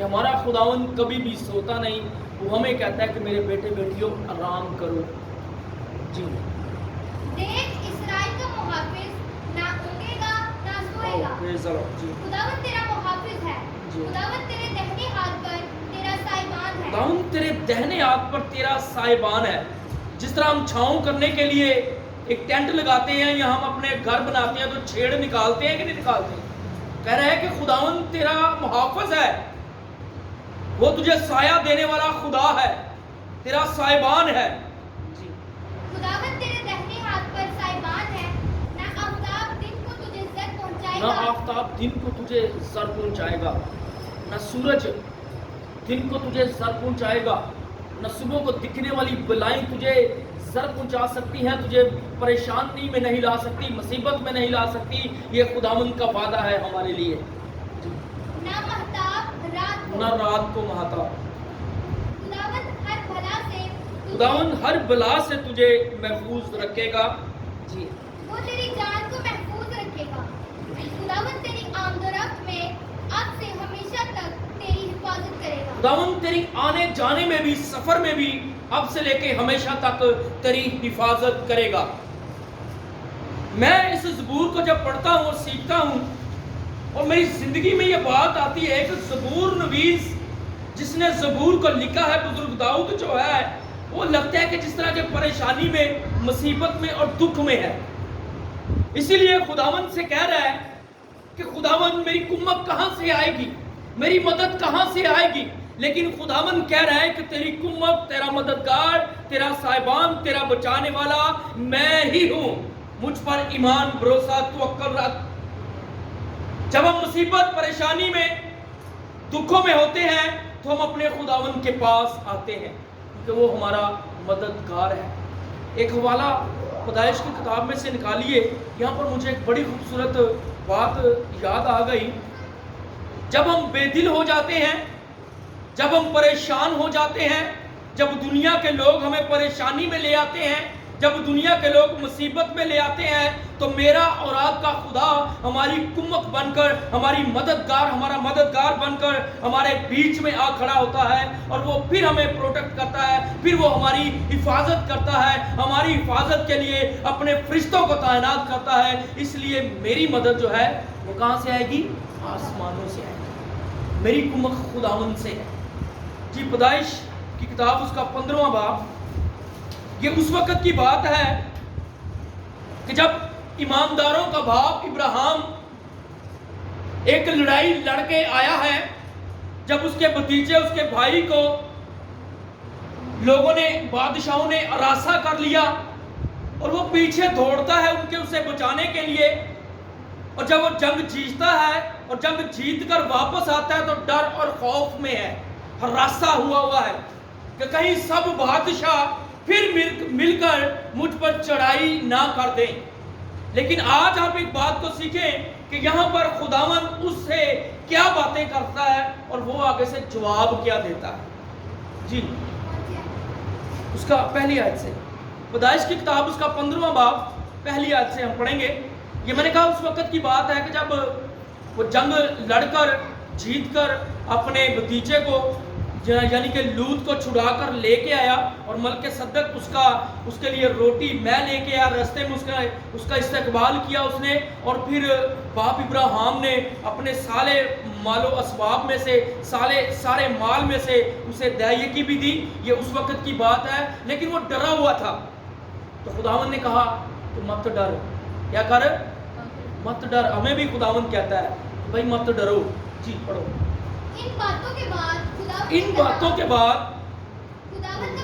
کہ ہمارا خداوند کبھی بھی سوتا نہیں، وہ ہمیں کہتا ہے کہ میرے بیٹے بیٹیوں آرام کرو. جی دیکھ اسرائیل کا محافظ نہ اونگے گا نہ سوئے گا. جی خداوند تیرا محافظ ہے. جی. خداوند تیرے دہنے ہاتھ پر تیرا سائبان ہے. خداوند تیرے دہنے ہاتھ پر تیرا سائبان ہے. جس طرح ہم چھاؤں کرنے کے لیے ایک ٹینٹ لگاتے ہیں یا ہم اپنے گھر بناتے ہیں تو چھیڑ نکالتے ہیں کہ نہیں نکالتے ہیں. کہہ رہا ہے کہ خداوند تیرا محافظ ہے، وہ تجھے سایہ دینے والا خدا ہے، تیرا سائبان ہے. جی خداوند تیرے دہنے ہاتھ پر سائبان ہے. نہ آفتاب دن کو تجھے زر پہنچائے نہ گا. آفتاب دن کو تجھے سر پہنچائے گا، نہ سورج دن کو تجھے سر پہنچائے گا، نہ صبح کو دکھنے والی بلائیں تجھے سر پہنچا سکتی ہیں، تجھے پریشانی میں نہیں لا سکتی، مصیبت میں نہیں لا سکتی. یہ خداوند کا وعدہ ہے ہمارے لیے. نہ مہتاب رات کو. نہ رات کو مہتاب. خداوند ہر بھلا سے خداوند ہر بلا سے تجھے محفوظ رکھے گا. جی وہ تیری جان کو محفوظ رکھے گا. خداوند تیری آمد و رفت میں اب سے ہمیشہ تک تیری حفاظت کرے گا. خداوند تیری آنے جانے میں بھی، سفر میں بھی اب سے لے کے ہمیشہ تک تیری حفاظت کرے گا. میں اس زبور کو جب پڑھتا ہوں اور سیکھتا ہوں اور میری زندگی میں یہ بات آتی ہے کہ زبور نویس جس نے زبور کو لکھا ہے، بزرگ داؤد جو ہے، وہ لگتا ہے کہ جس طرح کے پریشانی میں، مصیبت میں اور دکھ میں ہے. اسی لیے خداوند سے کہہ رہا ہے کہ خداوند میری کمک کہاں سے آئے گی، میری مدد کہاں سے آئے گی. لیکن خداوند کہہ رہا ہے کہ تیری کمک، تیرا مددگار، تیرا سائبان، تیرا بچانے والا میں ہی ہوں. مجھ پر ایمان، بھروسہ، توکل رکھ. جب ہم مصیبت، پریشانی میں، دکھوں میں ہوتے ہیں تو ہم اپنے خداوند کے پاس آتے ہیں کیونکہ وہ ہمارا مددگار ہے. ایک حوالہ پیدائش کی کتاب میں سے نکالیے. یہاں پر مجھے ایک بڑی خوبصورت بات یاد آ گئی. جب ہم بے دل ہو جاتے ہیں، جب ہم پریشان ہو جاتے ہیں، جب دنیا کے لوگ ہمیں پریشانی میں لے آتے ہیں، جب دنیا کے لوگ مصیبت میں لے آتے ہیں، تو میرا اور آپ کا خدا ہماری کمک بن کر، ہماری مددگار، ہمارا مددگار بن کر ہمارے بیچ میں آ کھڑا ہوتا ہے اور وہ پھر ہمیں پروٹیکٹ کرتا ہے، پھر وہ ہماری حفاظت کرتا ہے، ہماری حفاظت کے لیے اپنے فرشتوں کو تعینات کرتا ہے. اس لیے میری مدد جو ہے وہ کہاں سے آئے گی؟ آسمانوں سے آئے گی. میری کمک خداوند سے ہے. جی پیدائش کی کتاب اس کا 15واں باب، یہ اس وقت کی بات ہے کہ جب ایمانداروں کا باپ ابراہیم ایک لڑائی لڑ کے آیا ہے. جب اس کے بھتیجے، اس کے بھائی کو لوگوں نے، بادشاہوں نے ہراساں کر لیا اور وہ پیچھے دوڑتا ہے ان کے اسے بچانے کے لیے. اور جب وہ جنگ جیتتا ہے اور جنگ جیت کر واپس آتا ہے تو ڈر اور خوف میں ہے، ہراساں ہوا ہے کہ کہیں سب بادشاہ پھر مل کر مجھ پر چڑھائی نہ کر دیں. لیکن آج آپ ایک بات کو سیکھیں کہ یہاں پر خداوند اس سے کیا باتیں کرتا ہے اور وہ آگے سے جواب کیا دیتا ہے. جی اس کا پہلی آیت سے، پیدائش کی کتاب اس کا 15واں باب پہلی آیت سے ہم پڑھیں گے. یہ میں نے کہا اس وقت کی بات ہے کہ جب وہ جنگ لڑ کر جیت کر اپنے بھتیجے کو یعنی کہ لوط کو چھڑا کر لے کے آیا اور ملک صدق اس کے لیے روٹی میں لے کے آیا. راستے میں اس کا استقبال کیا اس نے، اور پھر باپ ابراہیم نے اپنے سارے مال و اسباب میں سے، سارے مال میں سے اسے دہیکی بھی دی. یہ اس وقت کی بات ہے، لیکن وہ ڈرا ہوا تھا. تو خداوند نے کہا تو مت ڈر. کیا کر؟ مت ڈر. ہمیں بھی خداوند کہتا ہے بھائی مت ڈرو. جی پڑھو. ان باتوں کے بعد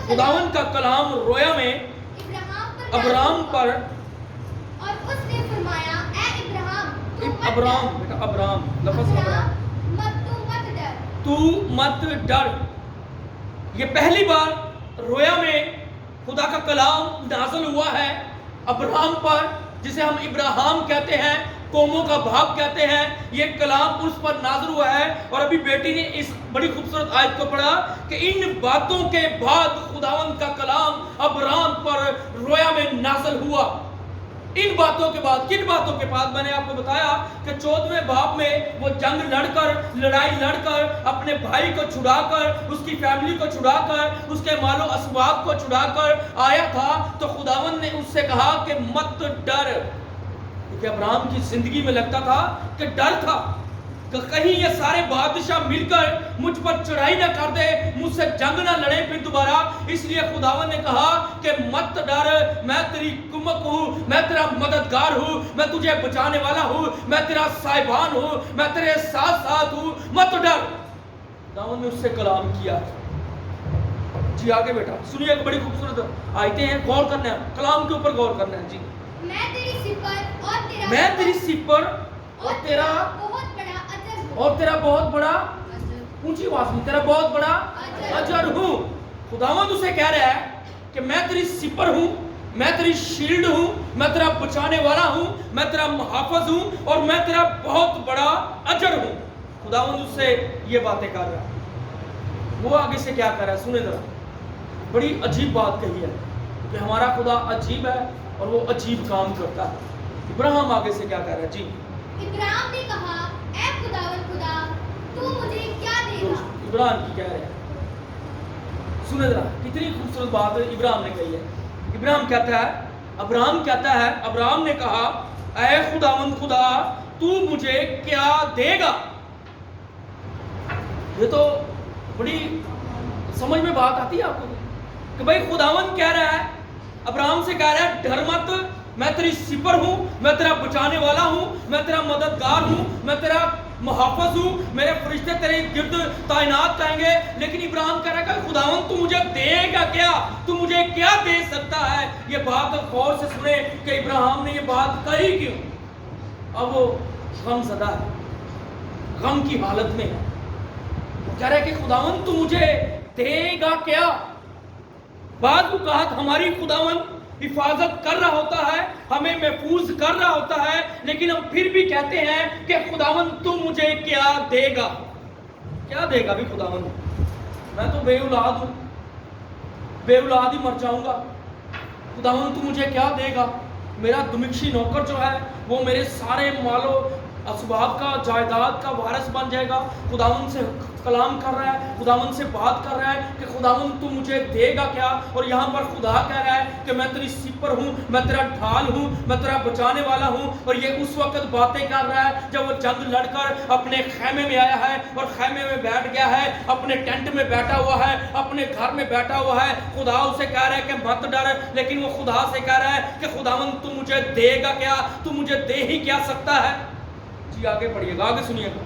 خداوند کا کلام رویا میں ابرام پر، اور اس نے فرمایا اے ابرام، بیٹا ابرام لفظ تو مت ڈر. یہ پہلی بار رویا میں خدا کا کلام نازل ہوا ہے ابرام پر، جسے ہم ابراہیم کہتے ہیں، قوموں کا باپ کہتے ہیں. یہ کلام اس پر نازل ہوا ہے. اور ابھی بیٹی نے اس بڑی خوبصورت آیت کو پڑھا کہ ان باتوں کے بعد خداوند کا کلام ابرام پر رویا میں نازل ہوا. ان باتوں کے بعد، کن باتوں کے بعد؟ میں نے آپ کو بتایا کہ 14ویں باب میں وہ جنگ لڑ کر، لڑائی لڑ کر، اپنے بھائی کو چھڑا کر، اس کی فیملی کو چھڑا کر، اس کے مال و اسباب کو چھڑا کر آیا تھا، تو خداوند نے اس سے کہا کہ مت ڈر. کیونکہ ابراہیم کی زندگی میں لگتا تھا کہ ڈر تھا کہ کہیں یہ سارے بادشاہ مل کر مجھ پر چڑھائی نہ کر دے، مجھ سے جنگ نہ لڑے پھر دوبارہ. اس لیے خداوند نے کہا کہ مت ڈر، میں تیری کمک ہوں، میں تیرا مددگار ہوں، میں تجھے بچانے والا ہوں، میں تیرا صاحبان ہوں، میں تیرے ساتھ ساتھ ہوں، مت ڈر. خداوند نے اس سے کلام کیا. جی آگے بیٹا سنیے، ایک بڑی خوبصورت آیتیں ہیں، غور کرنا ہے، کلام کے اوپر غور کرنا ہے. جی میں تیری سپر اور تیرا میں تیری سپر اور تیرا بہت بڑا اجر ہوں. اور تیرا بہت بڑا، اونچی آواز میں، تیرا بہت بڑا اجر ہوں. خداوند اسے کہہ رہا ہے کہ میں تیری سپر ہوں، میں تیری شیلڈ ہوں، میں تیرا بچانے والا ہوں، میں تیرا محافظ ہوں، اور میں تیرا بہت بڑا اجر ہوں. خداوند اس سے یہ باتیں کر رہا ہے. وہ آگے سے کیا کر رہا ہے سنیں ذرا. بڑی عجیب بات کہی ہے کہ ہمارا خدا عجیب ہے اور وہ عجیب کام کرتا ہے. ابراہیم آگے سے کیا کہہ رہا ہے. جی ابراہیم نے کہا اے خداوند خدا تو مجھے کیا دے گا؟ ابراہیم کی کہہ رہے ہیں، سنیں ذرا کتنی خوبصورت بات ابراہیم نے کہی ہے. ابراہیم کہتا ہے، ابراہیم کہتا ہے، ابراہیم نے کہا اے خداوند خدا تو مجھے کیا دے گا؟ یہ تو بڑی سمجھ میں بات آتی ہے آپ کو کہ بھائی خداوند کہہ رہا ہے، ابراہیم سے کہہ رہا ہے ڈر مت، میں تیری سپر ہوں، میں تیرا بچانے والا ہوں، میں تیرا مددگار ہوں، میں تیرا محافظ ہوں، میرے فرشتے تیرے گرد تعینات رہیں گے. لیکن ابراہیم کہہ رہا ہے کہ خداوند تو مجھے دے گا کیا؟ تو مجھے کیا دے سکتا ہے؟ یہ بات غور سے سنیں کہ ابراہیم نے یہ بات کہی کیوں. اب وہ غم زدہ ہے، غم کی حالت میں ہے. کہہ رہا ہے کہ خداوند تو مجھے دے گا کیا؟ بعض اوقات ہماری خداوند حفاظت کر رہا ہوتا ہے، ہمیں محفوظ کر رہا ہوتا ہے، لیکن ہم پھر بھی کہتے ہیں کہ خداوند تو مجھے کیا دے گا؟ کیا دے گا بھی خداوند؟ میں تو بے اولاد ہوں، بے اولاد ہی مر جاؤں گا. خداوند تو مجھے کیا دے گا؟ میرا دمشقی نوکر جو ہے وہ میرے سارے مال و اسباب کا، جائیداد کا وارث بن جائے گا. خداوند سے کلام کر رہا ہے، خداوند سے بات کر رہا ہے کہ خداوند تو مجھے دے گا کیا؟ اور یہاں پر خدا کہہ رہا ہے کہ میں تیری سپر ہوں، میں تیرا ڈھال ہوں، میں تیرا بچانے والا ہوں. اور یہ اس وقت باتیں کر رہا ہے جب وہ جنگ لڑ کر اپنے خیمے میں آیا ہے اور خیمے میں بیٹھ گیا ہے، اپنے ٹینٹ میں بیٹھا ہوا ہے، اپنے گھر میں بیٹھا ہوا ہے. خدا اسے کہہ رہا ہے کہ مت ڈر، لیکن وہ خدا سے کہہ رہا ہے کہ خداوند تو مجھے دے گا کیا؟ تو مجھے دے ہی کیا سکتا ہے؟ جی آگے پڑھیے گا، آگے سنیے گا.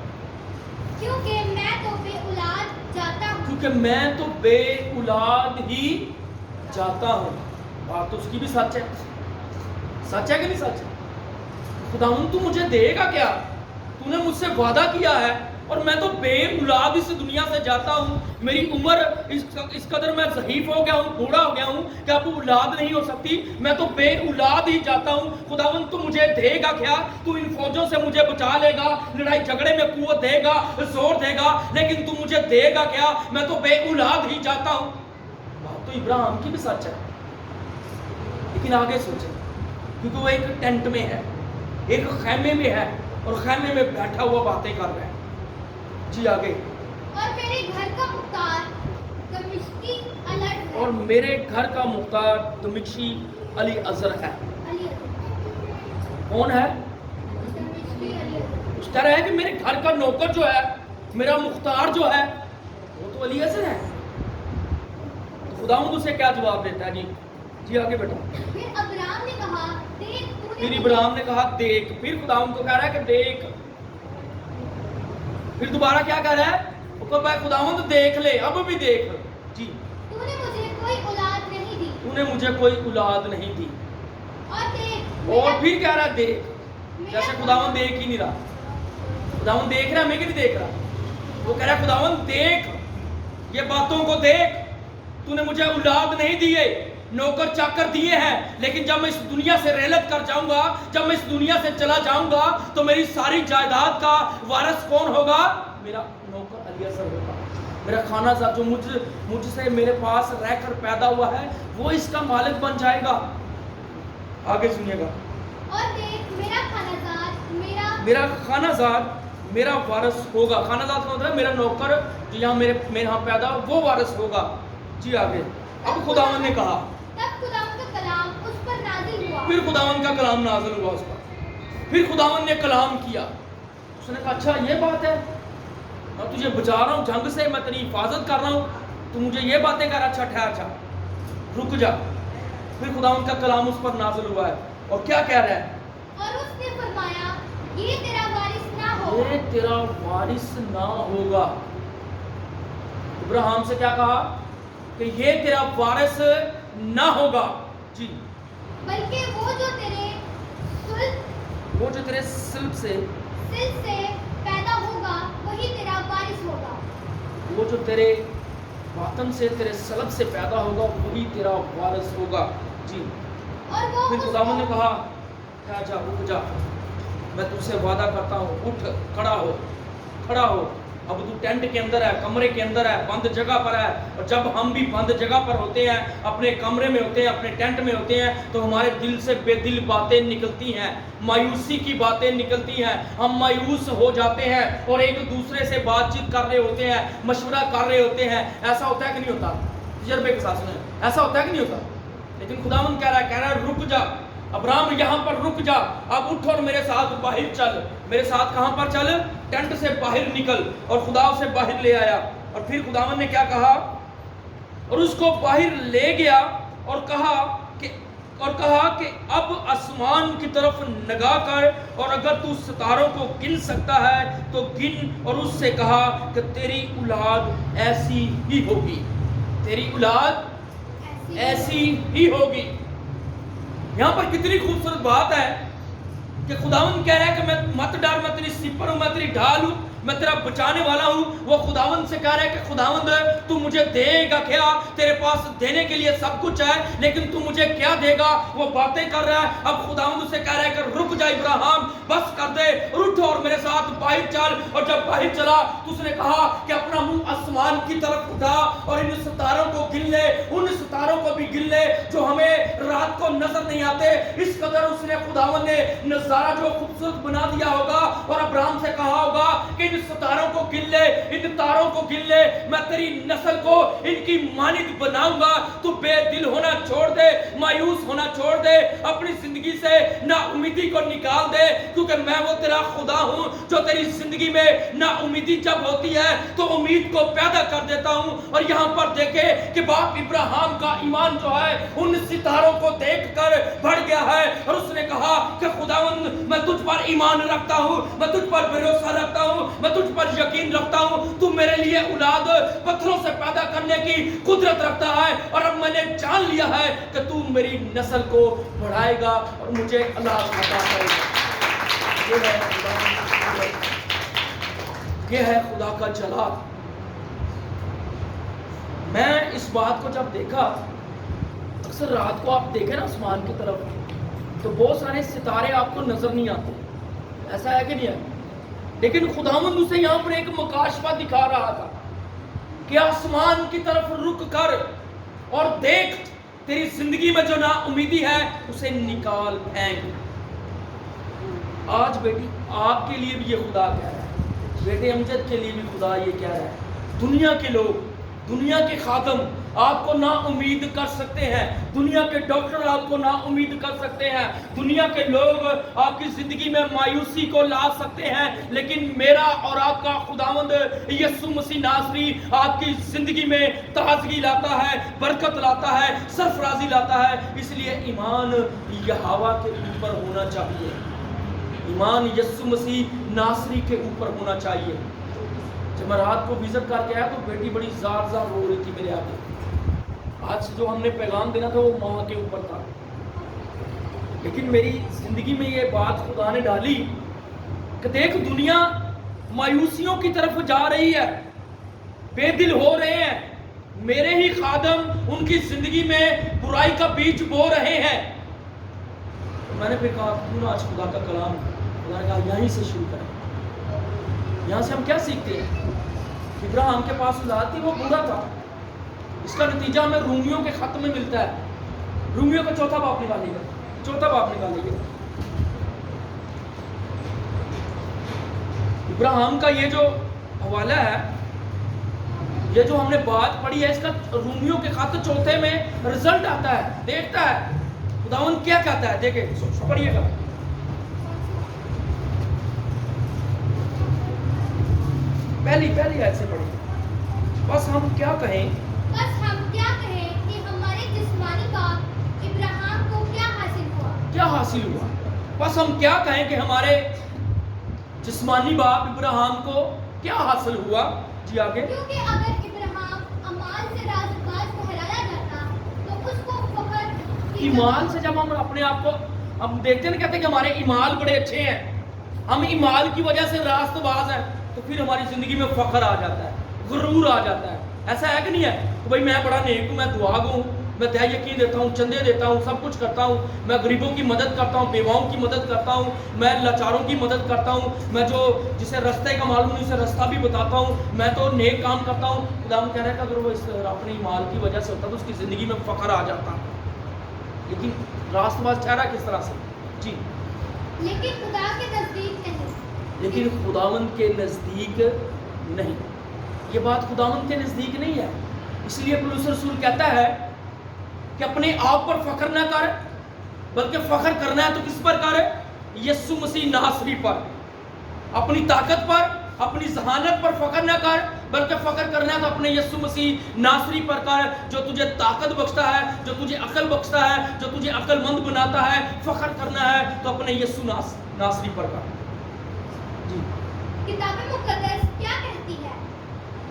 کیونکہ میں تو بے اولاد جاتا ہوں. کیونکہ میں تو بے اولاد ہی جاتا ہوں. بات تو اس کی بھی سچ ہے. سچ ہے کہ نہیں سچ ہے؟ خداوند تو مجھے دے گا کیا؟ تو نے مجھ سے وعدہ کیا ہے اور میں تو بے اولاد اس دنیا سے جاتا ہوں. میری عمر اس قدر میں ضعیف ہو گیا ہوں، بوڑھا ہو گیا ہوں کہ اب اولاد نہیں ہو سکتی. میں تو بے اولاد ہی جاتا ہوں. خداوند تو مجھے دے گا کیا؟ تو ان فوجوں سے مجھے بچا لے گا، لڑائی جھگڑے میں قوت دے گا، زور دے گا، لیکن تو مجھے دے گا کیا؟ میں تو بے اولاد ہی جاتا ہوں. بات تو ابراہیم کی بھی سچ ہے، لیکن آگے سوچیں، کیونکہ وہ ایک ٹینٹ میں ہے، ایک خیمے میں ہے اور خیمے میں بیٹھا ہوا باتیں کر رہا ہے. جی آگے. اور میرے گھر کا مختار دمشقی الرٹ ہے. اور میرے گھر کا مختار دمشقی علی ازر ہے. علی کون ہے؟ دمشقی علی ازر. اس طرح ہے کہ میرے گھر کا نوکر جو ہے، میرا مختار جو ہے، وہ تو علی ازر ہے. تو خداوند اسے کیا جواب دیتا ہے؟ جی آگے بیٹا. پھر ابراہیم نے کہا دیکھ تو پھر ابراہیم نے کہا دیکھ. پھر خداوند کو کہہ رہا ہے کہ دیکھ. پھر دوبارہ کیا کہہ رہا ہے؟ وہ کہا بھائی خداوند دیکھ لے، اب بھی دیکھ. جی. تو نے مجھے کوئی اولاد نہیں دی. تو نے مجھے کوئی اولاد نہیں دی. اور دیکھ اور پھر کہہ رہا ہے دیکھ. جیسے خداوند دیکھ ہی نہیں رہا. خداوند دیکھ رہا ہے، میں کہ نہیں دیکھ رہا. وہ کہہ رہا ہے خداوند دیکھ، یہ باتوں کو دیکھ. تو نے مجھے اولاد نہیں دیے، نوکر چاکر دیے ہیں، لیکن جب میں اس دنیا سے رحلت کر جاؤں گا، جب میں اس دنیا سے چلا جاؤں گا، تو میری ساری جائیداد کا وارث کون ہوگا؟ میرا نوکر علی ازر ہوگا. میرا خانہ زاد جو مجھ سے میرے پاس رہ کر پیدا ہوا ہے، وہ اس کا مالک بن جائے گا. آگے سنیے گا. اور دیکھ میرا خانہ زاد میرا وارث ہوگا. خانہ زاد کا مطلب میرا نوکر جو یہاں میرے یہاں پیدا وہ وارث ہوگا. جی آگے. اب خداوند نے کہا, تب خداوند کا کلام اس پر نازل ہوا. پھر خداوند کا کلام نازل ہوا اس پر. پھر خداوند نے کلام کیا. اس نے کہا اچھا یہ بات ہے, میں تجھے بچا رہا ہوں جنگ سے, میں تیری حفاظت کر رہا ہوں, تو مجھے یہ باتیں کر رہا. اچھا ٹھہر جا, رک جا. پھر خداوند کا کلام اس پر نازل ہوا ہے اور کیا کہہ رہا ہے؟ اور اس نے فرمایا یہ تیرا وارث نہ ہوگا. یہ تیرا وارث نہ ہوگا. ابراہیم سے کیا کہا کہ یہ تیرا وارث نہ ہوگا. جی. بلکہ وہ جو تیرے صلب سے پیدا ہوگا وہی تیرا وارث ہوگا. وہ جو تیرے باطن سے تیرے صلب سے پیدا ہوگا وہی تیرا وارث ہوگا. جی. اور وہ پھر خداوند نے کہا کیا جا, رک جا, میں تجھ سے وعدہ کرتا ہوں, اٹھ, کھڑا ہو. اب تو ٹینٹ کے اندر ہے, کمرے کے اندر ہے, بند جگہ پر ہے. اور جب ہم بھی بند جگہ پر ہوتے ہیں, اپنے کمرے میں ہوتے ہیں, اپنے ٹینٹ میں ہوتے ہیں, تو ہمارے دل سے بے دل باتیں نکلتی ہیں, مایوسی کی باتیں نکلتی ہیں. ہم مایوس ہو جاتے ہیں اور ایک دوسرے سے بات چیت کر رہے ہوتے ہیں, مشورہ کر رہے ہوتے ہیں. ایسا ہوتا ہے کہ نہیں ہوتا؟ تجربے کے ساتھ سنیں, ایسا ہوتا ہے کہ نہیں ہوتا؟ لیکن خداوند کہہ رہا ہے رک جا ابراہیم, یہاں پر رک جا, اب اٹھ اور میرے ساتھ باہر چل. میرے ساتھ کہاں پر چل؟ ٹینٹ سے باہر نکل. اور خدا اسے باہر لے آیا. اور پھر خداوند نے کیا کہا؟ اور اس کو باہر لے گیا اور کہا کہ اب آسمان کی طرف نگاہ کر, اور اگر تو ستاروں کو گن سکتا ہے تو گن. اور اس سے کہا کہ تیری اولاد ایسی ہی ہوگی, تیری اولاد ایسی ہی ہوگی. یہاں پر کتنی خوبصورت بات ہے کہ خداوند کہہ رہا ہے کہ میں مت ڈر, میں تیری سپر ہوں, میں تیری ڈھال ہوں, میں تیرا بچانے والا ہوں. وہ خداوند سے کہہ رہا ہے کہ خداوند تو مجھے دے گا کیا؟ تیرے پاس دینے کے لیے سب کچھ ہے, لیکن تو مجھے کیا دے گا؟ وہ باتیں کر رہا ہے. اب خداوند اسے کہہ رہا ہے کہ رک جا ابراہیم, بس کر دے, اٹھ اور میرے ساتھ باہر چل. اور جب باہر چلا تو اس نے کہا کہ اپنا منہ آسمان کی طرف اٹھا اور ان ستاروں کو گن لے, ان ستاروں کو بھی گن لے جو ہمیں رات کو نظر نہیں آتے. اس قدر اس نے خداوند نے نظارہ جو خوبصورت بنا دیا ہوگا. اور ابراہیم سے کہا ہوگا کہ ان ستاروں کو گن لے, ان تاروں کو گن لے, میں تیری نسل کو ان کی مانند بناؤں گا. تو بے دل ہونا چھوڑ دے, مایوس ہونا چھوڑ دے, اپنی زندگی سے نا امیدی کو نکال دے, کیونکہ میں وہ تیرا خدا ہوں جو تیری زندگی میں نا امیدی جب ہوتی ہے تو امید کو پیدا کر دیتا ہوں. اور یہاں پر دیکھے کہ باپ ابراہیم کا ایمان جو ہے ان ستاروں کو دیکھ کر بڑھ گیا ہے. اور اس نے کہا کہ خداوند میں تجھ پر ایمان رکھتا ہوں, میں تجھ پر بھروسہ رکھتا ہوں, میں تجھ پر یقین رکھتا ہوں. تو میرے لیے اولاد پتھروں سے پیدا کرنے کی قدرت رکھتا ہے. اور اب میں نے جان لیا ہے کہ تو میری نسل کو بڑھائے گا اور مجھے اللہ عطا کرے گا. یہ ہے خدا کا جلال. میں اس بات کو جب دیکھا, اکثر رات کو آپ دیکھیں نا آسمان کی طرف تو بہت سارے ستارے آپ کو نظر نہیں آتے, ایسا ہے کہ نہیں ہے؟ لیکن خداوند اسے یہاں پر ایک مکاشفہ دکھا رہا تھا کہ آسمان کی طرف رک کر اور دیکھ, تیری زندگی میں جو نا امیدی ہے اسے نکال پھینک. آج بیٹی آپ کے لیے بھی یہ خدا کہہ رہا ہے, بیٹے امجد کے لیے بھی خدا یہ کہہ رہا ہے. دنیا کے لوگ, دنیا کے خادم آپ کو نا امید کر سکتے ہیں, دنیا کے ڈاکٹر آپ کو نا امید کر سکتے ہیں, دنیا کے لوگ آپ کی زندگی میں مایوسی کو لا سکتے ہیں, لیکن میرا اور آپ کا خداوند یسوع مسیح ناصری آپ کی زندگی میں تازگی لاتا ہے, برکت لاتا ہے, سرفرازی لاتا ہے. اس لیے ایمان یہوہ کے اوپر ہونا چاہیے, ایمان یسوع مسیح ناصری کے اوپر ہونا چاہیے. جب میں رات کو وزٹ کر کے آیا تو بیٹی بڑی زار زار رو رہی تھی میرے آگے. آج جو ہم نے پیغام دینا تھا وہ ماں کے اوپر تھا, لیکن میری زندگی میں یہ بات خدا نے ڈالی کہ دیکھ دنیا مایوسیوں کی طرف جا رہی ہے, بے دل ہو رہے ہیں, میرے ہی خادم ان کی زندگی میں برائی کا بیج بو رہے ہیں. میں نے پھر کہا کیوں نہ آج خدا کا کلام, خدا نے کہا یہیں سے شروع کریں. یہاں سے ہم کیا سیکھتے ہیں؟ ابراہیم کے پاس اولاد تھی, وہ بوڑھا تھا. اس کا نتیجہ ہمیں رومیوں کے خط میں ملتا ہے. رومیوں کا چوتھا باپ نکالیے گا, چوتھا باپ نکالیے گا. ابراہیم کا یہ جو حوالہ ہے، یہ جو ہم نے بات پڑھی ہے، اس کا رومیوں کے خط چوتھے میں رزلٹ آتا ہے، دیکھتا ہے خداوند کیا کہتا ہے. دیکھیں پڑھیے گا. پہلی آیت سے پڑھیے. بس ہم کیا کہیں کہ ہمارے جسمانی باپ ابراہیم کو کیا حاصل ہوا؟ بس ہم کیا کہیں کہ ہمارے جسمانی باپ ابراہیم کو کیا حاصل ہوا. جی آگے. کیونکہ اگر ابراہیم اعمال سے راست باز ٹھہرایا جاتا تو اس کو فخر ایمان سے جب ہم اپنے آپ کو ہم دیکھتے ہیں، کہتے ہیں کہ ہمارے ایمان بڑے اچھے ہیں، ہم ایمان کی وجہ سے راست باز ہیں، تو پھر ہماری زندگی میں فخر آ جاتا ہے، غرور آ جاتا ہے. ایسا ہے کہ نہیں ہے کہ بھائی میں بڑا نیک ہوں، میں دعا گو ہوں، میں تہ یقین دیتا ہوں، چندے دیتا ہوں، سب کچھ کرتا ہوں، میں غریبوں کی مدد کرتا ہوں، بیواؤں کی مدد کرتا ہوں، میں لاچاروں کی مدد کرتا ہوں، میں جسے رستے کا معلوم نہیں اسے رستہ بھی بتاتا ہوں، میں تو نیک کام کرتا ہوں. خدا کہہ رہا ہے کہ اگر وہ اس اپنے ایمان کی وجہ سے ہوتا تو اس کی زندگی میں فخر آ جاتا. لیکن راست باز ٹھہرا کس طرح سے؟ جی. لیکن خدا کے نزدیک نہیں. لیکن خداوند کے نزدیک نہیں. یہ بات خداوند کے نزدیک نہیں ہے. اس لیے پولس رسول کہتا ہے کہ اپنے آپ پر فخر نہ کر، بلکہ فخر کرنا ہے تو کس پر کر؟ یسوع مسیح ناصری پر. اپنی طاقت پر، اپنی ذہانت پر فخر نہ کر، بلکہ فخر کرنا ہے تو اپنے یسوع مسیح ناصری پر کر، جو تجھے طاقت بخشتا ہے، جو تجھے عقل بخشتا ہے، جو تجھے عقل مند بناتا ہے. فخر کرنا ہے تو اپنے یسوع ناصری پر کر. جی. کتاب مقدس کیا کہتی ہے؟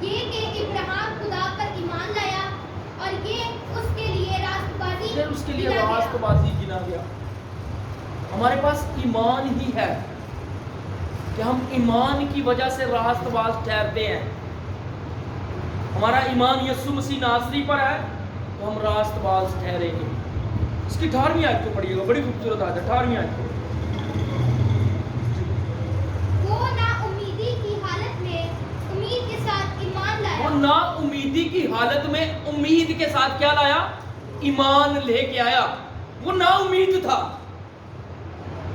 یہ کہ ابراہیم خدا پر ایمان لایا اور یہ اس کے لیے راست بازی گنا گیا. ہمارے پاس ایمان ہی ہے کہ ہم ایمان کی وجہ سے راست باز ٹھہرتے ہیں. ہمارا ایمان یسوع مسیح ناصری پر ہے تو ہم راست باز ٹھہریں گے. اس کی 18ویں آیت کو پڑھیے گا، بڑی خوبصورت آیت ہے 18ویں آیت کو. وہ نا امیدی کی حالت میں امید کے ساتھ ایمان لایا. اور نا امیدی کی حالت میں امید کے ساتھ کیا لایا؟ ایمان لے کے آیا. وہ نا امید تھا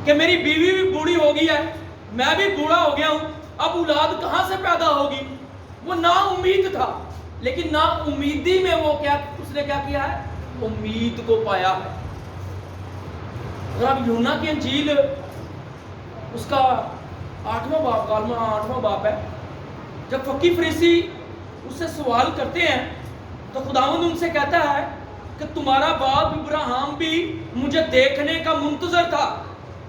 کہ میری بیوی بھی بوڑھی ہو گئی ہے، میں بھی بوڑھا ہو گیا ہوں، اب اولاد کہاں سے پیدا ہوگی. وہ نا امید تھا، لیکن نا امیدی میں وہ کیا اس نے کیا کیا ہے؟ امید کو پایا ہے. اگر آپ یوحنا کی انجیل اس کا 8واں باپ ہے، جب فقی فریسی اس سے سوال کرتے ہیں تو خداوند ان سے کہتا ہے کہ تمہارا باپ ابراہیم بھی مجھے دیکھنے کا منتظر تھا،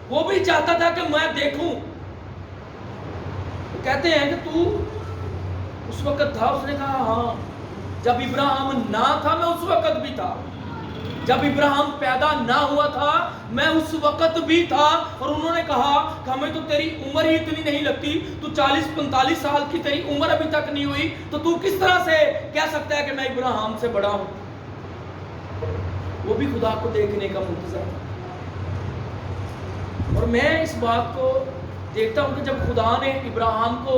وہ بھی چاہتا تھا کہ میں دیکھوں. وہ کہتے ہیں کہ تو اس وقت تھا؟ اس نے کہا ہاں، جب ابراہیم نہ تھا میں اس وقت بھی تھا، جب ابراہیم پیدا نہ ہوا تھا میں اس وقت بھی تھا. اور انہوں نے کہا کہ ہمیں تو تیری عمر ہی اتنی نہیں لگتی، تو 40-45 سال کی تیری عمر ابھی تک نہیں ہوئی، تو کس طرح سے کہہ سکتا ہے کہ میں ابراہیم سے بڑا ہوں. وہ بھی خدا کو دیکھنے کا منتظر تھا. اور میں اس بات کو دیکھتا ہوں کہ جب خدا نے ابراہیم کو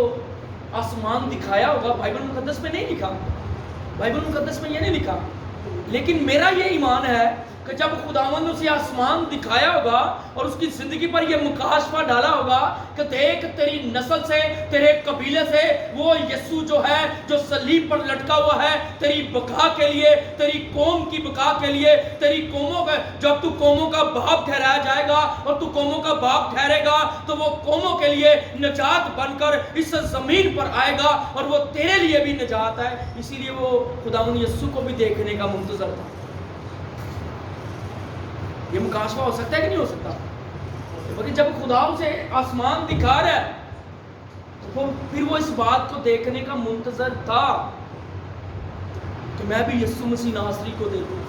آسمان دکھایا ہوگا، بائبل مقدس میں نہیں لکھا، بائبل مقدس میں یہ نہیں لکھا، لیکن میرا یہ ایمان ہے کہ جب خداوند نے اسے آسمان دکھایا ہوگا اور اس کی زندگی پر یہ مکاشفہ ڈالا ہوگا کہ دیکھ تیری نسل سے، تیرے قبیلے سے وہ یسوع جو ہے، جو صلیب پر لٹکا ہوا ہے، تیری بقا کے لیے، تیری قوم کی بقا کے لیے، تیری قوموں کا، جب تو قوموں کا باپ ٹھہرایا جائے گا اور تو قوموں کا باپ ٹھہرے گا تو وہ قوموں کے لیے نجات بن کر اس زمین پر آئے گا اور وہ تیرے لیے بھی نجات ہے. اسی لیے وہ خداوند یسوع کو بھی دیکھنے کا منتظر تھا. یہ مکاشفہ ہو سکتا ہے کہ نہیں ہو سکتا؟ لیکن جب خدا اسے آسمان دکھا رہا ہے تو پھر وہ اس بات کو دیکھنے کا منتظر تھا کہ میں بھی یسوع مسیح ناصری کو دیکھوں.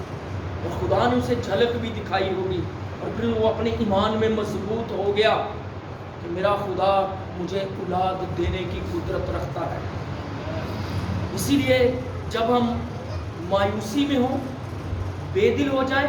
اور خدا نے اسے جھلک بھی دکھائی ہوگی اور پھر وہ اپنے ایمان میں مضبوط ہو گیا کہ میرا خدا مجھے اولاد دینے کی قدرت رکھتا ہے. اسی لیے جب ہم مایوسی میں ہوں، بے دل ہو جائیں،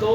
2